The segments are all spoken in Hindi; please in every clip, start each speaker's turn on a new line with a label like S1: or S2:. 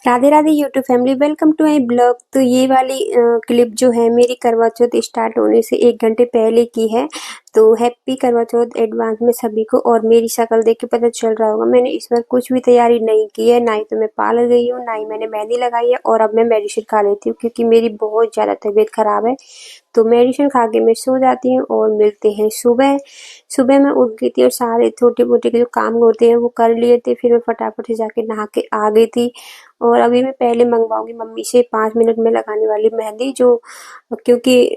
S1: Radhe Radhe YouTube family, welcome to my blog. तो ये वाली क्लिप जो है मेरी करवा चौथ स्टार्ट होने से 1 घंटे पहले की है। तो हैप्पी करवा चौथ एडवांस में सभी को। और मेरी शक्ल देख के पता चल रहा होगा मैंने इस बार कुछ भी तैयारी नहीं की है, ना ही तो मैं पार्लर गई हूँ, ना ही मैंने मेहंदी लगाई है। और अब मैं मेडिसिन खा लेती हूँ क्योंकि मेरी बहुत ज़्यादा तबीयत खराब है। तो मेडिसिन खा के मैं सो जाती हूँ और मिलते हैं सुबह। सुबह मैं उठ गई थी और सारे छोटे मोटे के जो काम होते हैं वो कर लिए थे। फिर मैं फटाफट से जाके नहा के आ गई थी। और अभी मैं पहले मंगवाऊंगी मम्मी से 5 मिनट में लगाने वाली मेहंदी, जो क्योंकि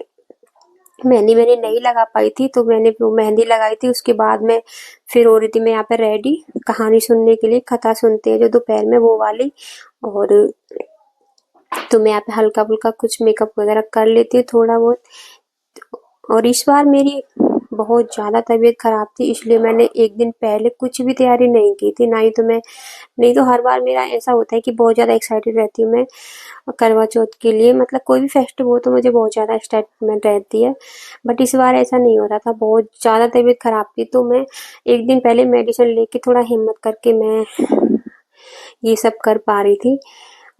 S1: मेहंदी मैंने नहीं लगा पाई थी तो मैंने वो मेहंदी लगाई थी। उसके बाद में फिर हो रही थी मैं यहाँ पे रेडी कहानी सुनने के लिए, कथा सुनते हैं जो दोपहर में वो वाली। और तो मैं यहाँ पे हल्का फुल्का कुछ मेकअप वगैरह कर लेती हूँ थोड़ा बहुत। और इस बार मेरी बहुत ज़्यादा तबीयत खराब थी, इसलिए मैंने एक दिन पहले कुछ भी तैयारी नहीं की थी। ना ही तो मैं, नहीं तो हर बार मेरा ऐसा होता है कि बहुत ज़्यादा एक्साइटेड रहती हूँ मैं करवा चौथ के लिए। मतलब कोई भी फेस्टिव हो तो मुझे बहुत ज़्यादा एक्साइटमेंट रहती है, बट इस बार ऐसा नहीं हो रहा था। बहुत ज़्यादा तबीयत खराब थी तो मैं एक दिन पहले मेडिसिन लेके थोड़ा हिम्मत करके मैं ये सब कर पा रही थी।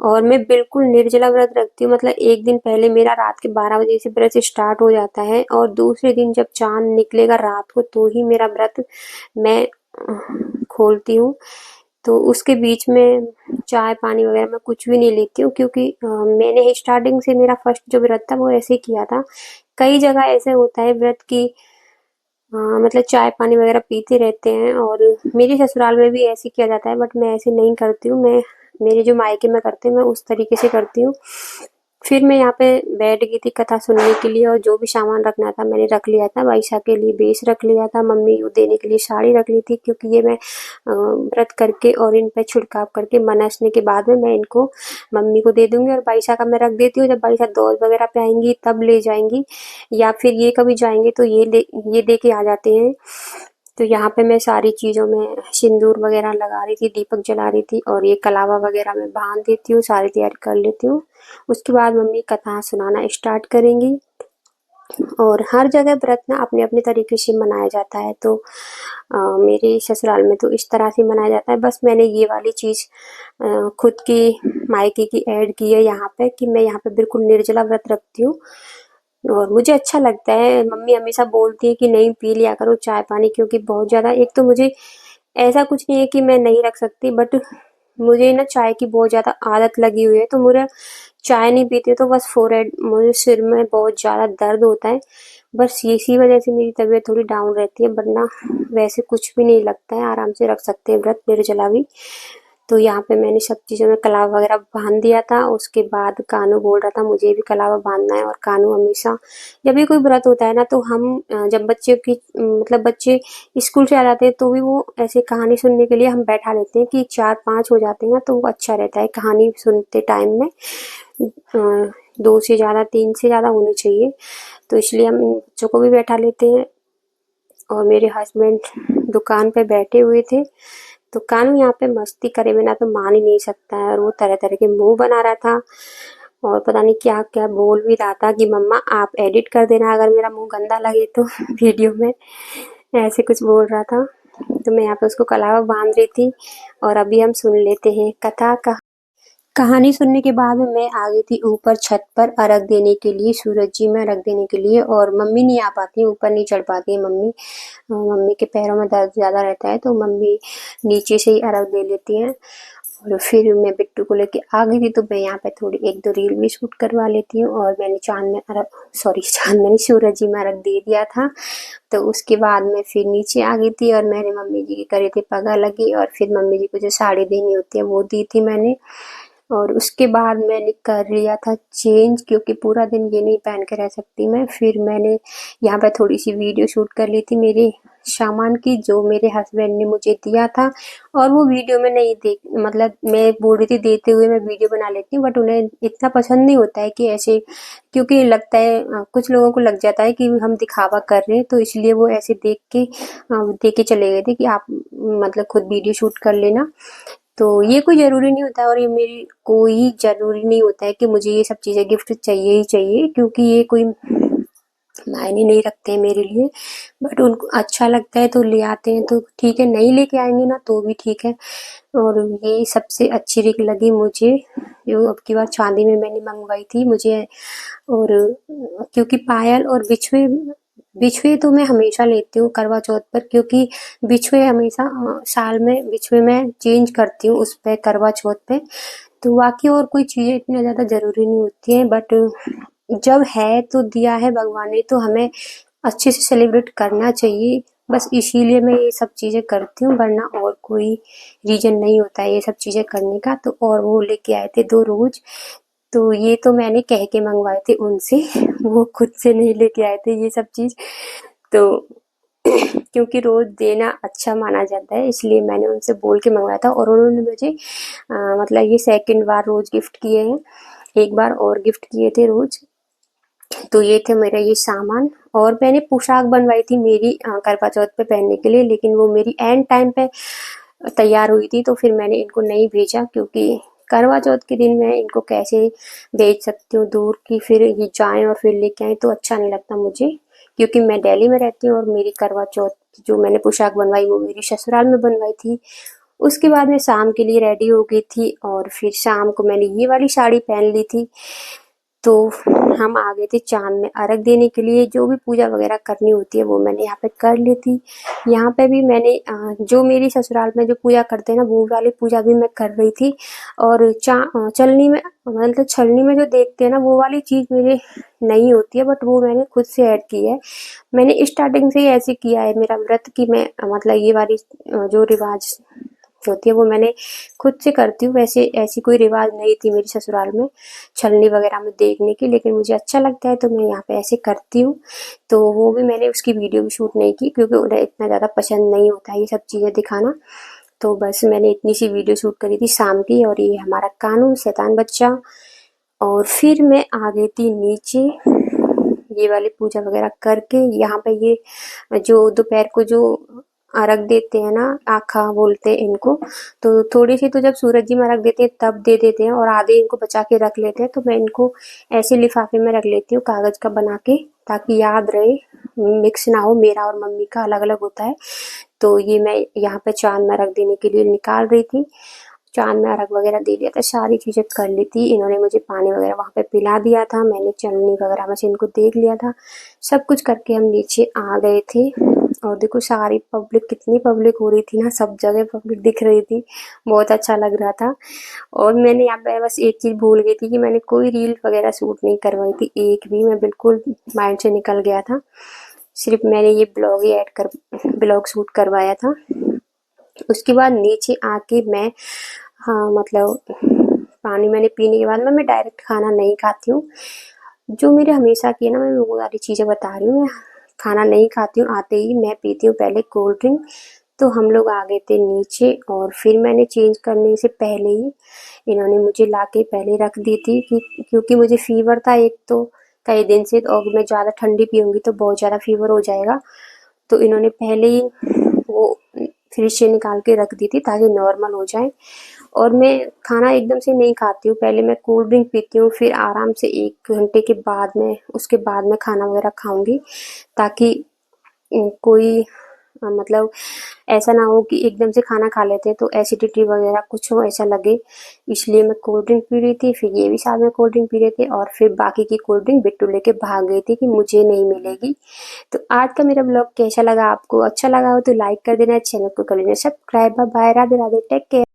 S1: और मैं बिल्कुल निर्जला व्रत रखती हूँ। मतलब एक दिन पहले मेरा रात के 12 बजे से व्रत स्टार्ट हो जाता है और दूसरे दिन जब चांद निकलेगा रात को तो ही मेरा व्रत मैं खोलती हूँ। तो उसके बीच में चाय पानी वगैरह मैं कुछ भी नहीं लेती हूँ, क्योंकि मैंने स्टार्टिंग से मेरा फर्स्ट जो व्रत था वो ऐसे ही किया था। कई जगह ऐसे होता है व्रत की, मतलब चाय पानी वगैरह पीते रहते हैं। और मेरे ससुराल में भी ऐसे किया जाता है, बट मैं ऐसे नहीं करती हूँ। मैं, मेरे जो मायके में करते हैं मैं उस तरीके से करती हूँ। फिर मैं यहाँ पे बैठ गई थी कथा सुनने के लिए और जो भी सामान रखना था मैंने रख लिया था। वाइशा के लिए बेस रख लिया था, मम्मी को देने के लिए साड़ी रख ली थी, क्योंकि ये मैं व्रत करके और इन पे छिड़काव करके मनसने के बाद में मैं इनको मम्मी को दे दूंगी। और वाइशा का मैं रख देती हूँ, जब वाइशा दौज वगैरह पे आएंगी तब ले जाएंगी, या फिर ये कभी जाएंगे तो ये दे के आ जाते हैं। तो यहाँ पे मैं सारी चीज़ों में सिंदूर वगैरह लगा रही थी, दीपक जला रही थी और ये कलावा वगैरह मैं बांध देती हूँ, सारी तैयारी कर लेती हूँ। उसके बाद मम्मी कथा सुनाना स्टार्ट करेंगी। और हर जगह व्रत ना अपने अपने तरीके से मनाया जाता है। तो मेरे ससुराल में तो इस तरह से मनाया जाता है। बस मैंने ये वाली चीज़ खुद की मायके की ऐड की है यहाँ पे, कि मैं यहाँ पे बिल्कुल निर्जला व्रत रखती हूँ। और मुझे अच्छा लगता है। मम्मी हमेशा बोलती है कि नहीं पी लिया करो चाय पानी, क्योंकि बहुत ज़्यादा, एक तो मुझे ऐसा कुछ नहीं है कि मैं नहीं रख सकती, बट मुझे ना चाय की बहुत ज़्यादा आदत लगी हुई है। तो मुझे चाय नहीं पीती तो बस फोरहेड, मुझे सिर में बहुत ज़्यादा दर्द होता है। बस इसी वजह से मेरी तबीयत थोड़ी डाउन रहती है, वरना वैसे कुछ भी नहीं लगता है, आराम से रख सकते हैं व्रत निर्जला भी। तो यहाँ पे मैंने सब चीज़ों में कलावा वगैरह बांध दिया था। उसके बाद कानू बोल रहा था मुझे भी कलावा बांधना है। और कानू हमेशा जब भी कोई व्रत होता है ना, तो हम जब बच्चे की, मतलब बच्चे स्कूल से आ जाते हैं तो भी वो ऐसे कहानी सुनने के लिए हम बैठा लेते हैं कि 4-5 हो जाते हैं, तो वो अच्छा रहता है कहानी सुनते टाइम में। 2 से ज़्यादा, 3 से ज़्यादा होनी चाहिए, तो इसलिए हम इन बच्चों को भी बैठा लेते हैं। और मेरे हस्बैंड दुकान पे बैठे हुए थे, तो कानू यहाँ पे मस्ती करे बिना तो मान ही नहीं सकता है। और वो तरह तरह के मुंह बना रहा था और पता नहीं क्या क्या बोल भी रहा था कि मम्मा आप एडिट कर देना अगर मेरा मुंह गंदा लगे तो वीडियो में, ऐसे कुछ बोल रहा था। तो मैं यहाँ पे उसको कलावा बांध रही थी। और अभी हम सुन लेते हैं कथा का। कहानी सुनने के बाद मैं आ गई थी ऊपर छत पर अर्घ देने के लिए, सूरज जी में अर्घ देने के लिए। और मम्मी नहीं आ पाती, ऊपर नहीं चढ़ पाती है मम्मी। मम्मी के पैरों में दर्द ज़्यादा रहता है तो मम्मी नीचे से ही अर्घ दे लेती हैं। और फिर मैं बिट्टू को लेके आ गई थी, तो मैं यहाँ पे थोड़ी 1-2 रील भी शूट करवा लेती हूँ। और मैंने चांद मैंने सूरज जी में अर्घ दे दिया था। तो उसके बाद मैं फिर नीचे आ गई थी और मैंने मम्मी जी की करे थे पगा लगी, और फिर मम्मी जी को जो साड़ी देनी होती है वो दी थी मैंने। और उसके बाद मैंने कर लिया था चेंज, क्योंकि पूरा दिन ये नहीं पहन के रह सकती मैं। फिर मैंने यहाँ पे थोड़ी सी वीडियो शूट कर ली थी मेरे सामान की, जो मेरे हस्बैंड ने मुझे दिया था। और वो वीडियो में नहीं देख, मतलब मैं बोल रही थी देते हुए मैं वीडियो बना लेती हूँ, बट उन्हें इतना पसंद नहीं होता है कि ऐसे, क्योंकि लगता है कुछ लोगों को लग जाता है कि हम दिखावा कर रहे हैं, तो इसलिए वो ऐसे दे के चले गए थे कि आप मतलब खुद वीडियो शूट कर लेना। तो ये कोई ज़रूरी नहीं होता है, और ये मेरी कोई ज़रूरी नहीं होता है कि मुझे ये सब चीज़ें गिफ्ट चाहिए ही चाहिए, क्योंकि ये कोई मायने नहीं रखते हैं मेरे लिए, बट उनको अच्छा लगता है तो ले आते हैं तो ठीक है, नहीं लेके आएंगे ना तो भी ठीक है। और ये सबसे अच्छी रिंग लगी मुझे, जो अब की बार चांदी में मैंने मंगवाई थी मुझे। और क्योंकि पायल और बिछुए बिछुए तो मैं हमेशा लेती हूँ करवा चौथ पर, क्योंकि बिछुए हमेशा साल में बिछुए मैं चेंज करती हूँ उस पे करवा चौथ पे। तो बाकी और कोई चीज़ें इतनी ज़्यादा ज़रूरी नहीं होती हैं, बट जब है तो दिया है भगवान ने तो हमें अच्छे से सेलिब्रेट करना चाहिए। बस इसीलिए मैं ये सब चीज़ें करती हूँ, वरना और कोई रीज़न नहीं होता है ये सब चीज़ें करने का। तो और वो लेके आए थे 2 रोज़, तो ये तो मैंने कह के मंगवाए थे उनसे, वो खुद से नहीं लेके आए थे ये सब चीज़। तो क्योंकि रोज़ देना अच्छा माना जाता है, इसलिए मैंने उनसे बोल के मंगवाया था। और उन्होंने मुझे मतलब ये सेकंड बार रोज़ गिफ्ट किए हैं, एक बार और गिफ्ट किए थे रोज़। तो ये थे मेरा ये सामान। और मैंने पोशाक बनवाई थी मेरी करवा चौथ पे पहनने के लिए, लेकिन वो मेरी एंड टाइम पे तैयार हुई थी, तो फिर मैंने इनको नहीं भेजा, क्योंकि करवा चौथ के दिन मैं इनको कैसे भेज सकती हूँ दूर, कि फिर ये जाएं और फिर लेके आएं, तो अच्छा नहीं लगता मुझे। क्योंकि मैं दिल्ली में रहती हूँ और मेरी करवा चौथ जो मैंने पोशाक बनवाई वो मेरी ससुराल में बनवाई थी। उसके बाद मैं शाम के लिए रेडी हो गई थी, और फिर शाम को मैंने ये वाली साड़ी पहन ली थी। तो हम आ गए थे चाँद में अर्घ देने के लिए। जो भी पूजा वगैरह करनी होती है वो मैंने यहाँ पे कर ली थी। यहाँ पे भी मैंने जो मेरी ससुराल में जो पूजा करते हैं ना वो वाली पूजा भी मैं कर रही थी। और चलनी में मतलब छलनी में जो देखते हैं ना वो वाली चीज़ मेरे नहीं होती है, बट वो मैंने खुद से ऐड की है। मैंने स्टार्टिंग से ही ऐसे किया है मेरा व्रत, कि मैं मतलब ये वाली जो रिवाज होती है वो मैंने खुद से करती हूँ। वैसे ऐसी कोई रिवाज नहीं थी मेरी ससुराल में छलनी वगैरह में देखने की, लेकिन मुझे अच्छा लगता है तो मैं यहाँ पे ऐसे करती हूँ। तो वो भी मैंने उसकी वीडियो भी शूट नहीं की, क्योंकि उन्हें इतना ज़्यादा पसंद नहीं होता है ये सब चीज़ें दिखाना। तो बस मैंने इतनी सी वीडियो शूट करी थी शाम की। और ये हमारा कानू शैतान बच्चा। और फिर मैं आ गई थी नीचे ये वाली पूजा वगैरह करके। यहाँ पे ये जो दोपहर को जो अर्घ देते हैं ना, आखा बोलते हैं इनको, तो थोड़ी सी तो जब सूरज जी में अर्घ देते हैं तब दे देते हैं, और आधे इनको बचा के रख लेते हैं। तो मैं इनको ऐसे लिफाफे में रख लेती हूँ कागज का बना के, ताकि याद रहे, मिक्स ना हो। मेरा और मम्मी का अलग अलग होता है। तो ये मैं यहाँ पे चांद में रख देने के लिए निकाल रही थी। चांद में अर्घ वगैरह दे दिया था, सारी चीज़ें कर ली थी। इन्होंने मुझे पानी वगैरह वहाँ पे पिला दिया था, मैंने चलनी वगैरह में से इनको देख लिया था। सब कुछ करके हम नीचे आ गए थे। और देखो सारी पब्लिक, कितनी पब्लिक हो रही थी ना, सब जगह पब्लिक दिख रही थी, बहुत अच्छा लग रहा था। और मैंने यहाँ पे बस एक चीज़ भूल गई थी कि मैंने कोई रील वगैरह शूट नहीं करवाई थी, एक भी। मैं बिल्कुल माइंड से निकल गया था। सिर्फ मैंने ये ब्लॉग शूट करवाया था। उसके बाद नीचे आके मैं, हाँ मतलब पानी मैंने पीने के बाद मैं डायरेक्ट खाना नहीं खाती हूँ, जो मेरे हमेशा की है ना। मैं वो वाली चीज़ें बता रही हूँ। मैं खाना नहीं खाती हूँ, आते ही मैं पीती हूँ पहले कोल्ड ड्रिंक। तो हम लोग आ गए थे नीचे, और फिर मैंने चेंज करने से पहले ही इन्होंने मुझे लाके पहले रख दी थी, कि क्योंकि मुझे फीवर था एक तो कई दिन से, और मैं ज़्यादा ठंडी पीऊँगी तो बहुत ज़्यादा फीवर हो जाएगा। तो इन्होंने पहले ही वो फ्रिज से निकाल के रख दी थी ताकि नॉर्मल हो जाए। और मैं खाना एकदम से नहीं खाती हूँ, पहले मैं कोल्ड ड्रिंक पीती हूँ, फिर आराम से 1 घंटे के बाद में उसके बाद मैं खाना वगैरह खाऊंगी, ताकि कोई मतलब ऐसा ना हो कि एकदम से खाना खा लेते हैं तो एसिडिटी वगैरह कुछ हो ऐसा लगे। इसलिए मैं कोल्ड ड्रिंक पी रही थी, फिर ये भी साथ में कोल्ड ड्रिंक पी रहे थे, और फिर बाकी की कोल्ड ड्रिंक बिट्टू लेके भाग गई थी कि मुझे नहीं मिलेगी। तो आज का मेरा ब्लॉग कैसा लगा आपको? अच्छा लगा हो तो लाइक कर देना, चैनल को कर लेना subscribe. Bye, Radhe Radhe, take care.